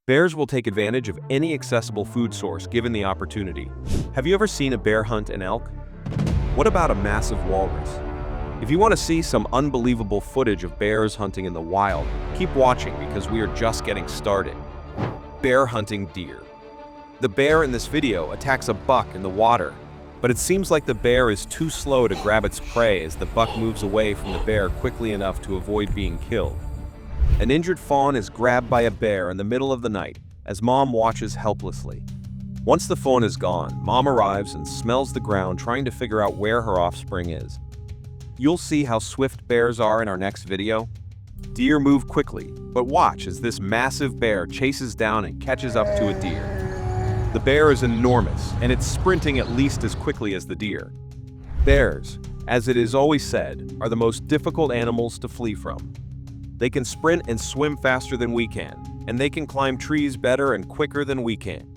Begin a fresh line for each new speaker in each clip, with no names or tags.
Bears will take advantage of any accessible food source given the opportunity. Have you ever seen a bear hunt an elk? What about a massive walrus? If you want to see some unbelievable footage of bears hunting in the wild, keep watching because we are just getting started. Bear hunting deer. The bear in this video attacks a buck in the water, but it seems like the bear is too slow to grab its prey as the buck moves away from the bear quickly enough to avoid being killed. An injured fawn is grabbed by a bear in the middle of the night as mom watches helplessly. Once the fawn is gone, mom arrives and smells the ground trying to figure out where her offspring is. You'll see how swift bears are in our next video. Deer move quickly, but watch as this massive bear chases down and catches up to a deer. The bear is enormous, and it's sprinting at least as quickly as the deer. Bears, as it is always said, are the most difficult animals to flee from. They can sprint and swim faster than we can, and they can climb trees better and quicker than we can.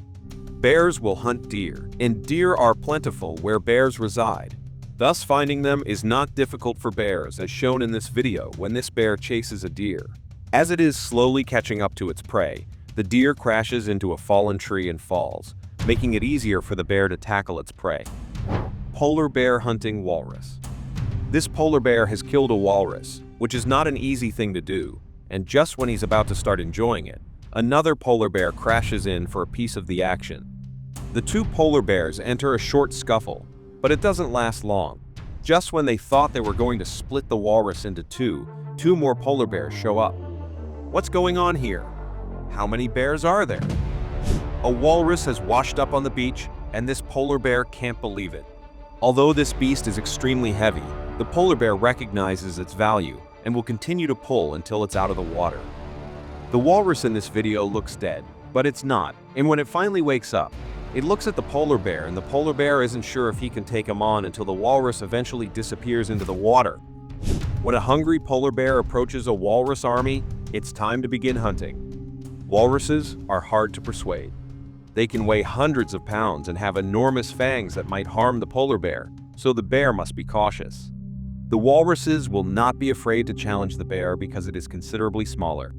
Bears will hunt deer, and deer are plentiful where bears reside. Thus, finding them is not difficult for bears, as shown in this video when this bear chases a deer. As it is slowly catching up to its prey, the deer crashes into a fallen tree and falls, making it easier for the bear to tackle its prey. Polar bear hunting walrus. This polar bear has killed a walrus, which is not an easy thing to do, and just when he's about to start enjoying it, another polar bear crashes in for a piece of the action. The two polar bears enter a short scuffle, but it doesn't last long. Just when they thought they were going to split the walrus into two more polar bears show up. What's going on here? How many bears are there? A walrus has washed up on the beach, and this polar bear can't believe it. Although this beast is extremely heavy, the polar bear recognizes its value and will continue to pull until it's out of the water. The walrus in this video looks dead, but it's not, and when it finally wakes up, it looks at the polar bear, and the polar bear isn't sure if he can take him on until the walrus eventually disappears into the water. When a hungry polar bear approaches a walrus army, it's time to begin hunting. Walruses are hard to persuade. They can weigh hundreds of pounds and have enormous fangs that might harm the polar bear, so the bear must be cautious. The walruses will not be afraid to challenge the bear because it is considerably smaller.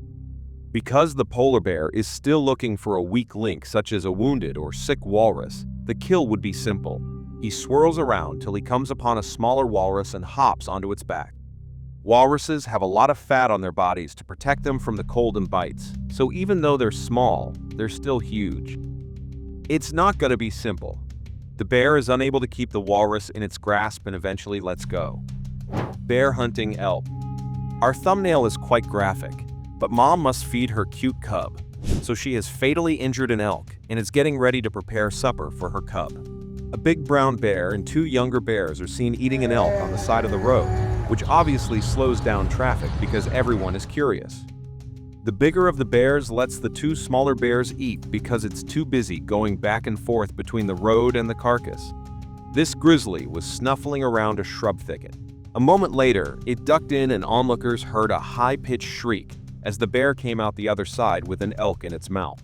Because the polar bear is still looking for a weak link such as a wounded or sick walrus, the kill would be simple. He swirls around till he comes upon a smaller walrus and hops onto its back. Walruses have a lot of fat on their bodies to protect them from the cold and bites, so even though they're small, they're still huge. It's not going to be simple. The bear is unable to keep the walrus in its grasp and eventually lets go. Bear hunting elk. Our thumbnail is quite graphic, but mom must feed her cute cub, so she has fatally injured an elk and is getting ready to prepare supper for her cub. A big brown bear and two younger bears are seen eating an elk on the side of the road, which obviously slows down traffic because everyone is curious. The bigger of the bears lets the two smaller bears eat because it's too busy going back and forth between the road and the carcass. This grizzly was snuffling around a shrub thicket. A moment later, it ducked in and onlookers heard a high-pitched shriek as the bear came out the other side with an elk in its mouth.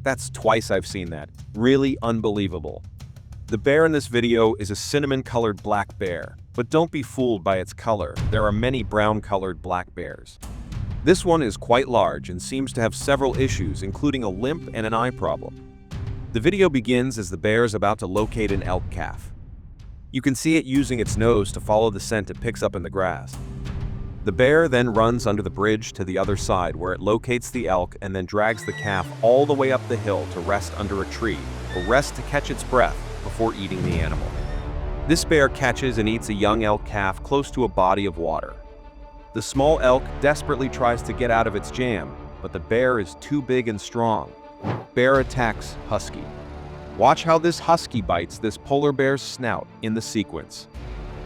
That's twice I've seen that. Really unbelievable. The bear in this video is a cinnamon-colored black bear, but don't be fooled by its color. There are many brown-colored black bears. This one is quite large and seems to have several issues, including a limp and an eye problem. The video begins as the bear is about to locate an elk calf. You can see it using its nose to follow the scent it picks up in the grass. The bear then runs under the bridge to the other side where it locates the elk and then drags the calf all the way up the hill to rest under a tree, or rest to catch its breath before eating the animal. This bear catches and eats a young elk calf close to a body of water. The small elk desperately tries to get out of its jam, but the bear is too big and strong. Bear attacks husky. Watch how this husky bites this polar bear's snout in the sequence.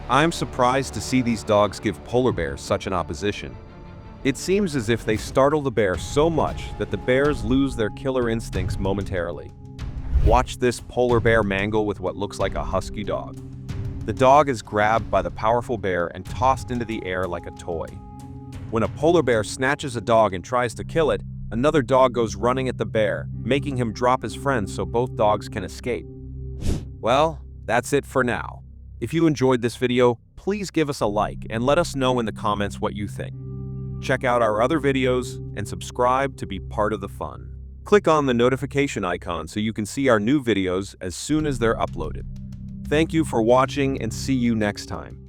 I'm surprised to see these dogs give polar bears such an opposition. It seems as if they startle the bear so much that the bears lose their killer instincts momentarily. Watch this polar bear mangle with what looks like a husky dog. The dog is grabbed by the powerful bear and tossed into the air like a toy. When a polar bear snatches a dog and tries to kill it, another dog goes running at the bear, making him drop his friend so both dogs can escape. Well, that's it for now. If you enjoyed this video, please give us a like and let us know in the comments what you think. Check out our other videos and subscribe to be part of the fun. Click on the notification icon so you can see our new videos as soon as they're uploaded. Thank you for watching and see you next time.